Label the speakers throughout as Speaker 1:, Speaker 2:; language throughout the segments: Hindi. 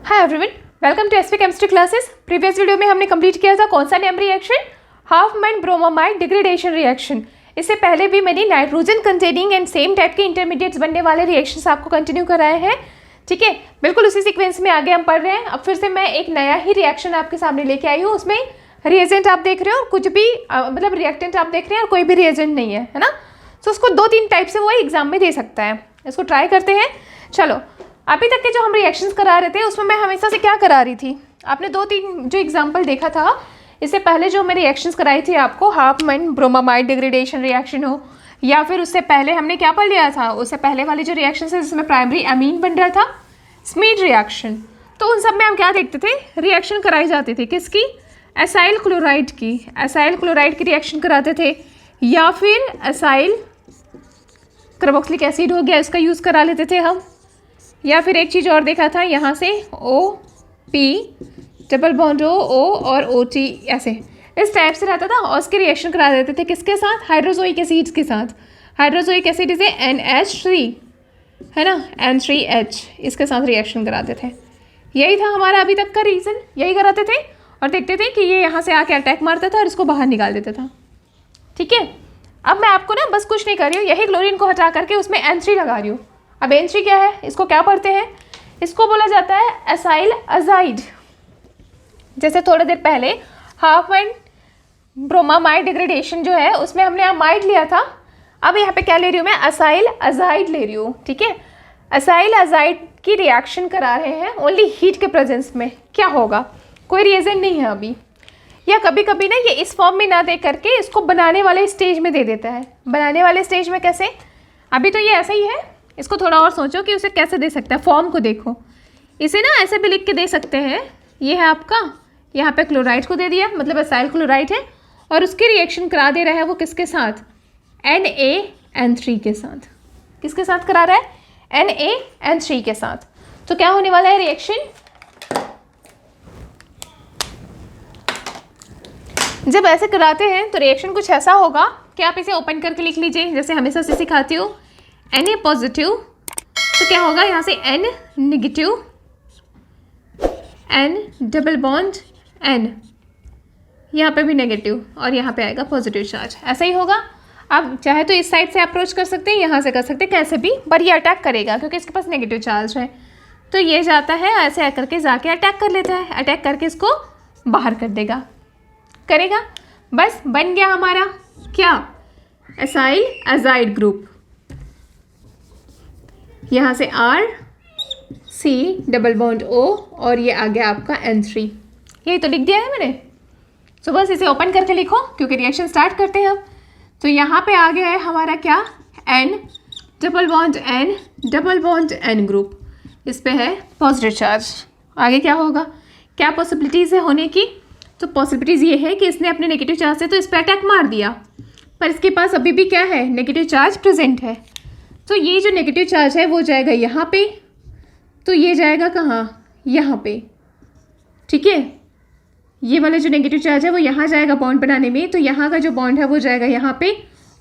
Speaker 1: Hi everyone, welcome to SP chemistry classes. Previous video में हमने कंप्लीट किया था कौन सा name reaction, Hofmann bromamide degradation reaction. इससे पहले भी मैंने nitrogen containing and same type के इंटरमीडिएट्स बनने वाले रिएक्शंस आपको कंटिन्यू कराए हैं। ठीक है, बिल्कुल उसी सीक्वेंस में आगे हम पढ़ रहे हैं। अब फिर से मैं एक नया ही रिएक्शन आपके सामने लेके आई हूँ। उसमें रिएजेंट आप देख रहे हो और कुछ भी मतलब रिएक्टेंट आप देख रहे हैं और कोई भी रिएजेंट नहीं है, है ना। तो उसको 2-3 टाइप से वो एग्जाम में दे सकता है। इसको ट्राई करते हैं। चलो, अभी तक के जो हम रिएक्शंस करा रहे थे उसमें मैं हमेशा से क्या करा रही थी, आपने 2-3 जो एग्जाम्पल देखा था। इससे पहले जो मैं रिएक्शंस कराई थी आपको, हाफमैन ब्रोमामाइड डिग्रेडेशन रिएक्शन हो या फिर उससे पहले हमने क्या पढ़ लिया था, उससे पहले वाले जो रिएक्शंस है जिसमें प्राइमरी अमीन बन रहा था, स्मीड रिएक्शन। तो उन सब में हम क्या देखते थे, रिएक्शन कराई जाती थी किसकी, एसाइल क्लोराइड की। एसाइल क्लोराइड की रिएक्शन कराते थे या फिर एसाइल कार्बोक्सिलिक एसिड हो गया, इसका यूज़ करा लेते थे हम। या फिर एक चीज़ और देखा था, यहाँ से OP डबल बॉन्ड O और OT ऐसे इस टाइप से रहता था और उसके रिएक्शन करा देते थे किसके साथ, हाइड्रोजोइक एसिड्स के साथ। हाइड्रोजोइक एसिड इसे NH3 है ना, N3H, इसके साथ रिएक्शन कराते थे। यही था हमारा अभी तक का रीज़न, यही कराते थे और देखते थे कि ये यहाँ से आके अटैक मारता था और इसको बाहर निकाल देता था। ठीक है, अब मैं आपको ना बस कुछ नहीं कर रही हूँ, यही क्लोरीन को हटा करके उसमें N3 लगा रही हूँ। अब N3 क्या है, इसको क्या पढ़ते हैं, इसको बोला जाता है एसाइल अजाइड। जैसे थोड़ी देर पहले हाफमैन ब्रोमामाइड डिग्रेडेशन जो है उसमें हमने अमाइड लिया था, अब यहाँ पे क्या ले रही हूँ मैं, एसाइल अजाइड ले रही हूँ। ठीक है, एसाइल अजाइड की रिएक्शन करा रहे हैं ओनली हीट के प्रेजेंस में। क्या होगा, कोई रीज़न नहीं है अभी, या कभी कभी ना ये इस फॉर्म में ना दे करके इसको बनाने वाले स्टेज में दे देता है। बनाने वाले स्टेज में कैसे, अभी तो ये ऐसा ही है, इसको थोड़ा और सोचो कि उसे कैसे दे सकता है। फॉर्म को देखो, इसे ना ऐसे भी लिख के दे सकते हैं, ये है आपका, यहाँ पे क्लोराइड को दे दिया, मतलब एसाइल क्लोराइड है और उसकी रिएक्शन करा दे रहा है वो किसके साथ, NaN3 के साथ। किसके साथ करा रहा है, NaN3 के साथ। तो क्या होने वाला है रिएक्शन, जब ऐसे कराते हैं तो रिएक्शन कुछ ऐसा होगा कि आप इसे ओपन करके लिख लीजिए, जैसे हमेशा से सिखाती हूँ, Na पॉजिटिव, तो क्या होगा यहाँ से N negative, N double bond N, यहाँ पे भी नेगेटिव और यहाँ पे आएगा पॉजिटिव चार्ज। ऐसा ही होगा। आप चाहे तो इस साइड से अप्रोच कर सकते हैं, यहाँ से कर सकते हैं, कैसे भी, पर ये अटैक करेगा क्योंकि इसके पास नेगेटिव चार्ज है। तो ये जाता है ऐसे करके जाके अटैक कर लेता है, अटैक करके इसको बाहर कर देगा, करेगा। बस बन गया हमारा क्या, एसाइल अजाइड ग्रुप। यहाँ से RC डबल बॉन्ड O और ये आ गया आपका N3। यही तो लिख दिया है मैंने। तो बस इसे ओपन करके लिखो क्योंकि रिएक्शन स्टार्ट करते हैं अब। तो यहाँ पे आ गया है हमारा क्या, N double bond N double bond N group, इस पे है पॉजिटिव चार्ज। आगे क्या होगा, क्या पॉसिबिलिटीज़ है होने की, तो पॉसिबिलिटीज़ ये है कि इसने अपने नेगेटिव चार्ज से तो इस पर अटैक मार दिया, पर इसके पास अभी भी क्या है, नेगेटिव चार्ज प्रेजेंट है। तो ये जो नेगेटिव चार्ज है वो जाएगा यहाँ पे, तो ये जाएगा कहाँ, यहाँ पे। ठीक है, ये वाला जो नेगेटिव चार्ज है वो यहाँ जाएगा बॉन्ड बनाने में, तो यहाँ का जो बॉन्ड है वो जाएगा यहाँ पे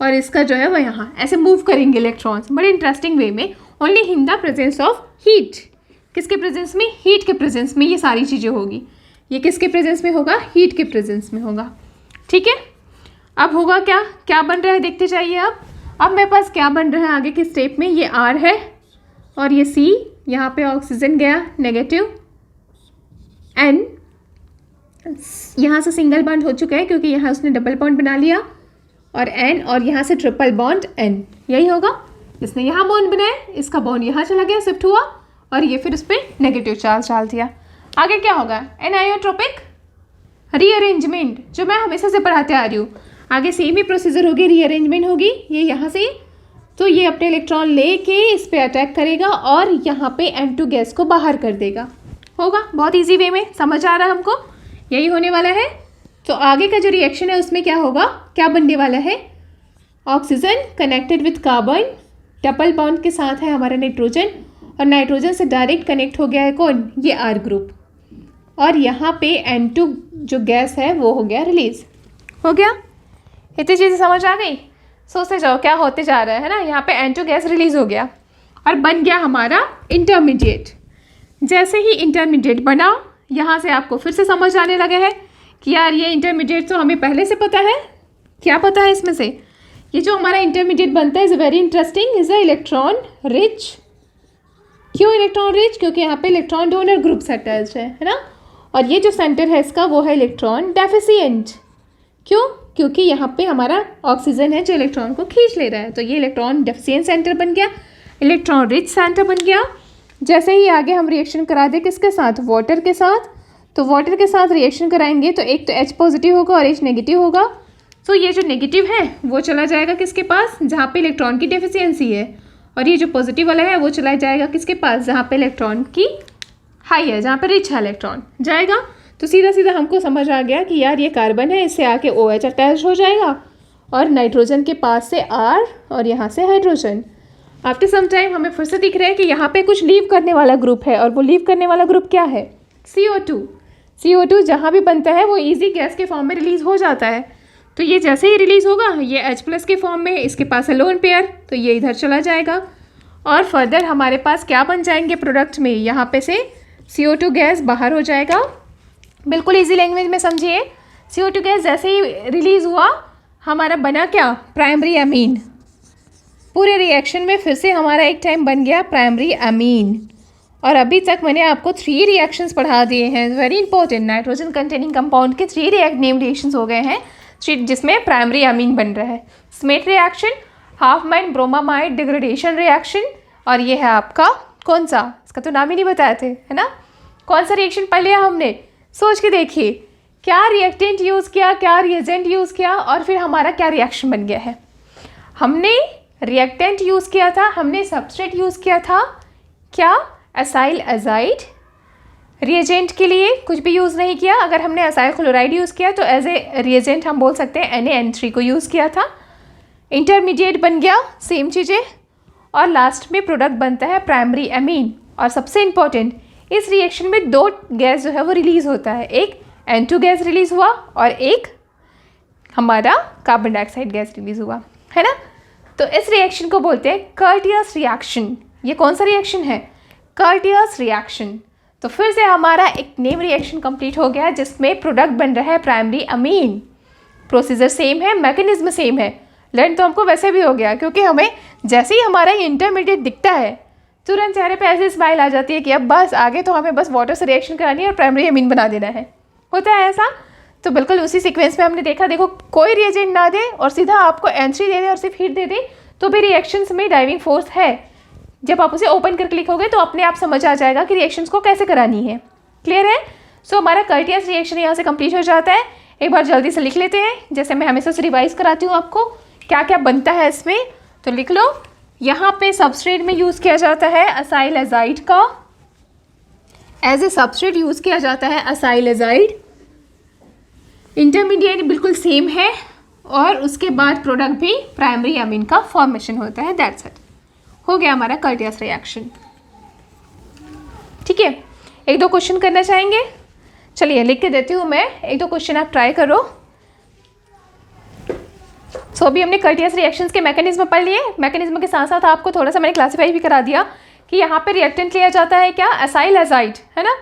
Speaker 1: और इसका जो है वो यहाँ, ऐसे मूव करेंगे इलेक्ट्रॉन्स बड़े इंटरेस्टिंग वे में, only in the presence of heat. किसके प्रेजेंस में, हीट के प्रेजेंस में ये सारी चीज़ें होगी। ये किसके प्रेजेंस में होगा, हीट के प्रेजेंस में होगा। ठीक है, अब होगा क्या, क्या बन रहा है देखते जाइए। अब मेरे पास क्या बन रहा है आगे के स्टेप में, ये R है और ये C, यहाँ पे ऑक्सीजन गया नेगेटिव, N यहाँ से सिंगल बॉन्ड हो चुका है क्योंकि यहाँ उसने डबल बॉन्ड बना लिया, और N और यहाँ से ट्रिपल बॉन्ड N। यही होगा, इसने यहाँ बॉन्ड बनाया, इसका बॉन्ड यहाँ चला गया, शिफ्ट हुआ और ये फिर उस पर नेगेटिव चार्ज डाल दिया। आगे क्या होगा, एनायोट्रोपिक रीअरेंजमेंट, जो मैं हमेशा से पढ़ाते आ रही हूँ। आगे सेम ही प्रोसीजर होगी, रीअरेंजमेंट होगी, ये यहाँ से, तो ये अपने इलेक्ट्रॉन लेके इस पे अटैक करेगा और यहाँ पे N2 गैस को बाहर कर देगा। होगा बहुत इजी वे में, समझ आ रहा है हमको, यही होने वाला है। तो आगे का जो रिएक्शन है उसमें क्या होगा, क्या बनने वाला है, oxygen connected with carbon, double bond के साथ है हमारा नाइट्रोजन और नाइट्रोजन से डायरेक्ट कनेक्ट हो गया है कौन, ये R ग्रुप, और यहाँ पे N2 जो गैस है वो हो गया रिलीज। हो गया, इतनी चीज़ें समझ आ गई। सोचते जाओ क्या होते जा रहा है ना, यहाँ पे N2 गैस रिलीज हो गया और बन गया हमारा इंटरमीडिएट। जैसे ही इंटरमीडिएट बना, यहाँ से आपको फिर से समझ आने लगा है कि यार ये इंटरमीडिएट तो हमें पहले से पता है। क्या पता है इसमें से? ये जो हमारा इंटरमीडिएट बनता है is very interesting, is a electron rich. क्यों इलेक्ट्रॉन रिच? क्योंकि यहाँ पे इलेक्ट्रॉन डोनर ग्रुप्स अटैच्ड है ना। और ये जो सेंटर है इसका वो है इलेक्ट्रॉन डेफिशिएंट। क्यों? क्योंकि यहाँ पे हमारा ऑक्सीजन है जो इलेक्ट्रॉन को खींच ले रहा है, तो ये इलेक्ट्रॉन डेफिशिएंट सेंटर बन गया, इलेक्ट्रॉन रिच सेंटर बन गया। जैसे ही आगे हम रिएक्शन करा दें किसके साथ? वाटर के साथ। तो वाटर के साथ रिएक्शन कराएंगे तो एक तो H पॉजिटिव होगा और H नेगेटिव होगा। तो ये जो नेगेटिव है वो चला जाएगा किसके पास? जहाँ पे इलेक्ट्रॉन की डेफिशिएंसी है। और ये जो पॉजिटिव वाला है वो चला जाएगा किसके पास? जहाँ पे इलेक्ट्रॉन की हाई है, जहाँ पे रिच है इलेक्ट्रॉन जाएगा। तो सीधा सीधा हमको समझ आ गया कि यार ये कार्बन है, इससे आके OH अटैच हो जाएगा और नाइट्रोजन के पास से R और यहाँ से हाइड्रोजन। आफ्टर सम टाइम हमें फिर से दिख रहा है कि यहाँ पे कुछ लीव करने वाला ग्रुप है, और वो लीव करने वाला ग्रुप क्या है? CO2। CO2 जहाँ भी बनता है वो ईजी गैस के फॉर्म में रिलीज़ हो जाता है। तो ये जैसे ही रिलीज़ होगा ये H+ के फॉर्म में, इसके पास है लोन पेयर, तो ये इधर चला जाएगा। और फर्दर हमारे पास क्या बन जाएंगे प्रोडक्ट में? यहाँ पे से CO2 गैस बाहर हो जाएगा। बिल्कुल ईजी लैंग्वेज में समझिए, CO2 गैस जैसे ही रिलीज़ हुआ हमारा बना क्या? Primary amine. पूरे रिएक्शन में फिर से हमारा एक टाइम बन गया प्राइमरी अमीन। और अभी तक मैंने आपको 3 रिएक्शंस पढ़ा दिए हैं, very important. Nitrogen containing compound के 3 नेम रिएक्शंस हो गए हैं, जिसमें प्राइमरी अमीन बन रहा है। Schmidt reaction, Hofmann bromamide degradation reaction, और ये है आपका कौन सा? इसका तो नाम ही नहीं बताए थे, है ना। कौन सा रिएक्शन पढ़ लिया हमने? सोच के देखिए, क्या रिएक्टेंट यूज़ किया, क्या रिएजेंट यूज़ किया, और फिर हमारा क्या रिएक्शन बन गया है। हमने रिएक्टेंट यूज़ किया था, हमने सबस्ट्रेट यूज़ किया था, क्या? Acyl azide. रिएजेंट के लिए कुछ भी यूज़ नहीं किया। अगर हमने असाइल क्लोराइड यूज़ किया तो एज ए रिएजेंट हम बोल सकते हैं Na(N3) को यूज़ किया था। इंटरमीडिएट बन गया, सेम चीज़ें। और लास्ट में प्रोडक्ट बनता है प्राइमरी अमीन। और सबसे इम्पॉर्टेंट, इस रिएक्शन में 2 गैस जो है वो रिलीज़ होता है। एक N2 गैस रिलीज़ हुआ और एक हमारा कार्बन डाइऑक्साइड गैस रिलीज़ हुआ, है ना। तो इस रिएक्शन को बोलते हैं कर्टियस रिएक्शन। ये कौन सा रिएक्शन है? Curtius reaction. तो फिर से हमारा एक नेम रिएक्शन कंप्लीट हो गया जिसमें प्रोडक्ट बन रहा है प्राइमरी अमीन। प्रोसीजर सेम है, मैकेनिज्म सेम है। लर्न तो हमको वैसे भी हो गया, क्योंकि हमें जैसे ही हमारा इंटरमीडिएट दिखता है तुरंत चेहरे पे ऐसे स्माइल आ जाती है कि अब बस आगे तो हमें बस वाटर से रिएक्शन करानी है और प्राइमरी अमीन बना देना है। होता है ऐसा। तो बिल्कुल उसी सीक्वेंस में हमने देखा। देखो, कोई रिएजेंट ना दे और सीधा आपको N3 दे दे और सिर्फ हीट दे दे तो भी रिएक्शंस में ड्राइविंग फोर्स है। जब आप उसे ओपन करके लिखोगे तो अपने आप समझ आ जाएगा कि रिएक्शंस को कैसे करानी है। क्लियर है? सो हमारा कर्टियस रिएक्शन यहाँ से कंप्लीट हो जाता है। एक बार जल्दी से लिख लेते हैं, जैसे मैं हमेशा से रिवाइज कराती हूँ आपको क्या क्या बनता है इसमें। तो लिख लो, यहाँ पे सबस्ट्रेट में यूज़ किया जाता है असाइल एजाइड का, एज ए सबस्ट्रेट यूज़ किया जाता है असाइल एजाइड। इंटरमीडिएट बिल्कुल सेम है और उसके बाद प्रोडक्ट भी प्राइमरी अमीन का फॉर्मेशन होता है। दैट्स इट, हो गया हमारा कर्टियस रिएक्शन। ठीक है, 1-2 क्वेश्चन करना चाहेंगे? चलिए लिख के देती हूँ मैं, 1-2 क्वेश्चन आप ट्राई करो। सो अभी हमने कर्टियस रिएक्शंस के मैकेनिज्म पढ़ लिए। मैकेनिज्म के साथ साथ आपको थोड़ा सा मैंने क्लासीफाई भी करा दिया कि यहाँ पे रिएक्टेंट लिया जाता है क्या? असाइल एजाइड, है ना।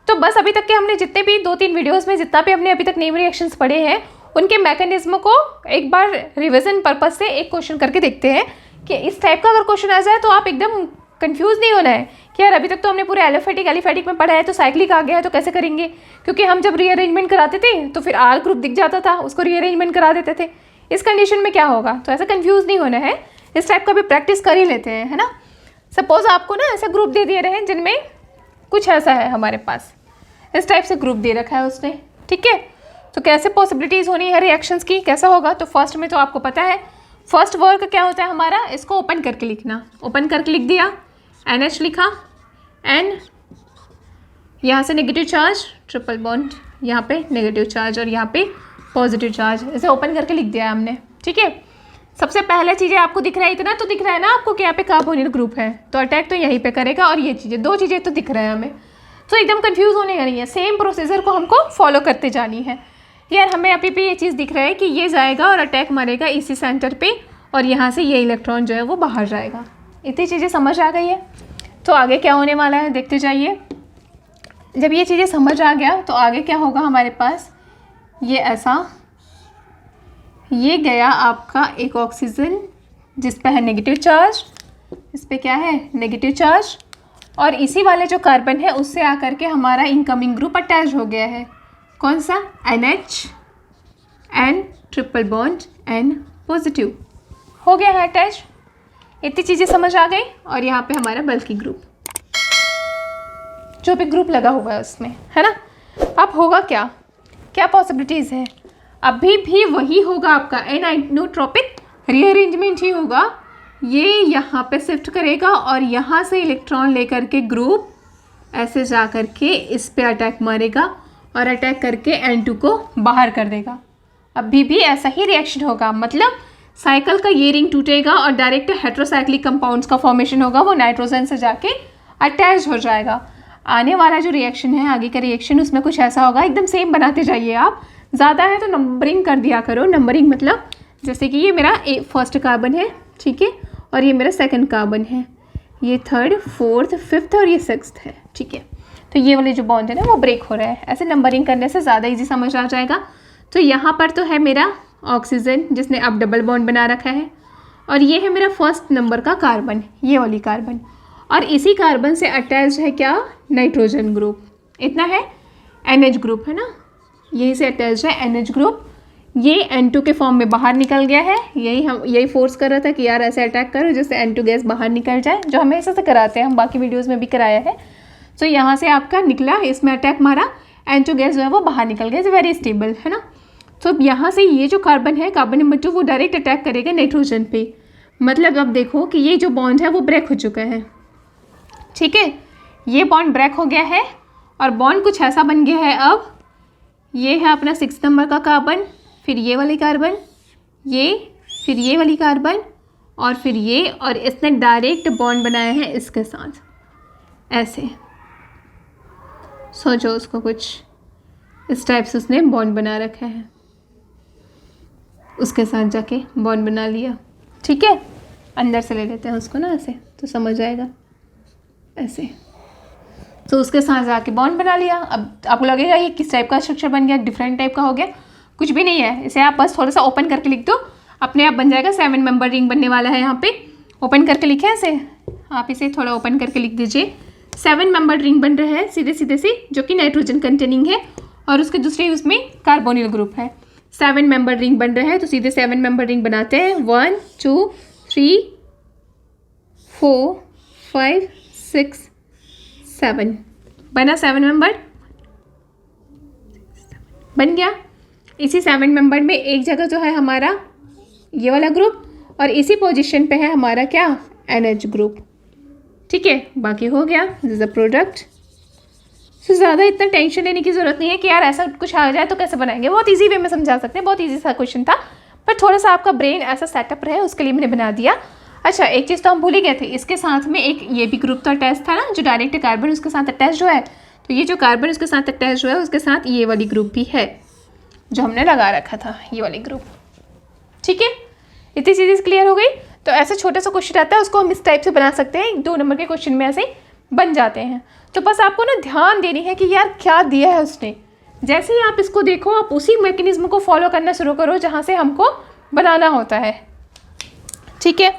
Speaker 1: तो बस अभी तक के हमने जितने भी 2-3 वीडियोस में जितना भी हमने अभी तक नेम रिएक्शंस पढ़े हैं उनके मैकेनिज्म को एक बार रिविजन पर्पज से एक क्वेश्चन करके देखते हैं कि इस टाइप का अगर क्वेश्चन आ जाए तो आप एकदम कंफ्यूज नहीं होना है कि यार अभी तक तो हमने पूरे एलिफेटिक में पढ़ा है, तो साइक्लिक आ गया है तो कैसे करेंगे। क्योंकि हम जब रीअरेंजमेंट कराते थे तो फिर R ग्रुप दिख जाता था, उसको रीअरेंजमेंट करा देते थे। इस कंडीशन में क्या होगा? तो ऐसा कंफ्यूज नहीं होना है, इस टाइप का भी प्रैक्टिस कर ही लेते हैं, है ना। सपोज आपको ना ऐसा ग्रुप दे दिए रहे हैं जिनमें कुछ ऐसा है, हमारे पास इस टाइप से ग्रुप दे रखा है उसने, ठीक है। तो कैसे पॉसिबिलिटीज़ होनी है रिएक्शंस की, कैसा होगा? तो फर्स्ट में तो आपको पता है फर्स्ट वर्क क्या होता है हमारा, इसको ओपन करके लिखना। ओपन करके लिख दिया, NH लिखा, N यहाँ से नेगेटिव चार्ज, ट्रिपल बॉन्ड यहाँ पे नेगेटिव चार्ज और यहाँ पे पॉजिटिव चार्ज, इसे ओपन करके लिख दिया है हमने, ठीक है। सबसे पहले चीज़ें आपको दिख रहा है, इतना तो दिख रहा है ना आपको कि यहाँ पे कार्बोनिल ग्रुप है, तो अटैक तो यहीं पे करेगा। और ये चीज़ें 2 चीज़ें तो दिख रहा है हमें, तो एकदम कंफ्यूज होने का नहीं है, सेम प्रोसीजर को हमको फॉलो करते जानी है। यार हमें अभी भी ये चीज़ दिख रहा है कि ये जाएगा और अटैक मारेगा इसी सेंटर पे और यहाँ से ये इलेक्ट्रॉन जो है वो बाहर जाएगा। इतनी चीज़ें समझ आ गई है, तो आगे क्या होने वाला है देखते जाइए। जब ये चीज़ें समझ आ गया तो आगे क्या होगा हमारे पास, ये ऐसा, ये गया आपका एक ऑक्सीजन जिस पे है नेगेटिव चार्ज, इस पे क्या है नेगेटिव चार्ज, और इसी वाले जो कार्बन है उससे आकर के हमारा इनकमिंग ग्रुप अटैच हो गया है। कौन सा, NH, N triple bond N positive हो गया है अटैच। इतनी चीज़ें समझ आ गई। और यहाँ पे हमारा बल्कि ग्रुप, जो भी ग्रुप लगा हुआ है उसमें, है ना। अब होगा क्या, क्या पॉसिबिलिटीज़ है, अभी भी वही होगा आपका एनाइनोट्रोपिक रीअरेंजमेंट ही होगा। ये यहाँ पे शिफ्ट करेगा और यहाँ से इलेक्ट्रॉन लेकर के ग्रुप ऐसे जा कर के इस पे अटैक मारेगा और अटैक करके N2 को बाहर कर देगा। अभी भी ऐसा ही रिएक्शन होगा, मतलब साइकिल का ये रिंग टूटेगा और डायरेक्ट हेट्रोसाइक्लिक कंपाउंड्स का फॉर्मेशन होगा, वो नाइट्रोजन से जाके अटैच हो जाएगा। आने वाला जो रिएक्शन है, आगे का रिएक्शन, उसमें कुछ ऐसा होगा, एकदम सेम बनाते जाइए आप। ज़्यादा है तो नंबरिंग कर दिया करो। नंबरिंग मतलब जैसे कि ये मेरा फर्स्ट कार्बन है, ठीक है, और ये मेरा सेकंड कार्बन है, ये थर्ड, फोर्थ, फिफ्थ और ये सिक्स्थ है, ठीक है। तो ये वाले जो बॉन्ड है ना वो ब्रेक हो रहा है। ऐसे नंबरिंग करने से ज़्यादा इजी समझ आ जाएगा। तो यहाँ पर तो है मेरा ऑक्सीजन जिसने अब डबल बॉन्ड बना रखा है, और ये है मेरा फर्स्ट नंबर का कार्बन, ये वाली कार्बन, और इसी कार्बन से अटैच है क्या, नाइट्रोजन ग्रुप। इतना है NH ग्रुप, है ना, यही से अटैच है NH ग्रुप। ये N2 के फॉर्म में बाहर निकल गया है। यही फोर्स कर रहा था कि यार ऐसे अटैक करो जिससे N2 गैस बाहर निकल जाए, जो हमें ऐसे से कराते हैं, हम बाकी वीडियोस में भी कराया है। तो यहाँ से आपका निकला, इसमें अटैक मारा, N2 गैस जो है वो बाहर निकल गया, वेरी स्टेबल, है ना। तो यहाँ से ये जो कार्बन है, कार्बन नंबर 2, वो डायरेक्ट अटैक करेगा नाइट्रोजन पे। मतलब अब देखो कि ये जो बॉन्ड है वो ब्रेक हो चुका है, ठीक है, ये बॉन्ड ब्रेक हो गया है और बॉन्ड कुछ ऐसा बन गया है। अब ये है अपना 6 नंबर का कार्बन, फिर ये वाली कार्बन, ये, फिर ये वाली कार्बन, और फिर ये, और इसने डायरेक्ट बॉन्ड बनाया है इसके साथ, ऐसे सोचो उसको, कुछ इस टाइप से उसने बॉन्ड बना रखा है, उसके साथ जाके बॉन्ड बना लिया, ठीक है। अंदर से ले लेते हैं उसको ना, ऐसे तो समझ आएगा, ऐसे। तो उसके साथ जाके बॉन्ड बना लिया। अब आपको लगेगा ये किस टाइप का स्ट्रक्चर बन गया, डिफरेंट टाइप का हो गया, कुछ भी नहीं है। इसे आप बस थोड़ा सा ओपन करके लिख दो, अपने आप बन जाएगा। 7 मेंबर रिंग बनने वाला है। यहाँ पे ओपन करके लिखे हैं इसे, आप इसे थोड़ा ओपन करके लिख दीजिए। 7 मेंबर रिंग बन रहा है सीधे सीधे से, जो कि नाइट्रोजन कंटेनिंग है, और उसके दूसरे उसमें कार्बोनिल ग्रुप है। 7 मेंबर रिंग बन रहा है, तो सीधे 7 मेंबर रिंग बनाते हैं। 1 2 3 4 5 6 7 बना, 7 मेंबर बन गया। इसी 7 मेंबर में एक जगह जो है हमारा ये वाला ग्रुप, और इसी पोजीशन पे है हमारा क्या, NH ग्रुप, ठीक है। बाकी हो गया, दिस इज अ प्रोडक्ट। तो ज़्यादा इतना टेंशन लेने की ज़रूरत नहीं है कि यार ऐसा कुछ आ जाए तो कैसे बनाएंगे। बहुत इजी वे में समझा सकते हैं, बहुत इजी सा क्वेश्चन था, पर थोड़ा सा आपका ब्रेन ऐसा सेटअप रहे उसके लिए मैंने बना दिया। अच्छा, एक चीज़ तो हम भूल ही गए थे, इसके साथ में एक ये भी ग्रुप तो अटैच था ना, जो डायरेक्ट कार्बन उसके साथ अटैच हुआ है। तो ये जो कार्बन उसके साथ अटैच हुआ है, उसके साथ ये वाली ग्रुप भी है जो हमने लगा रखा था, ये वाली ग्रुप, ठीक है। इतनी चीज़ें क्लियर हो गई। तो ऐसा छोटा सा क्वेश्चन आता है, उसको हम इस टाइप से बना सकते हैं, 2 नंबर के क्वेश्चन में ऐसे बन जाते हैं। तो बस आपको ना ध्यान देनी है कि यार क्या दिया है उसने। जैसे ही आप इसको देखो, आप उसी मैकेनिज्म को फॉलो करना शुरू करो जहाँ से हमको बनाना होता है, ठीक है।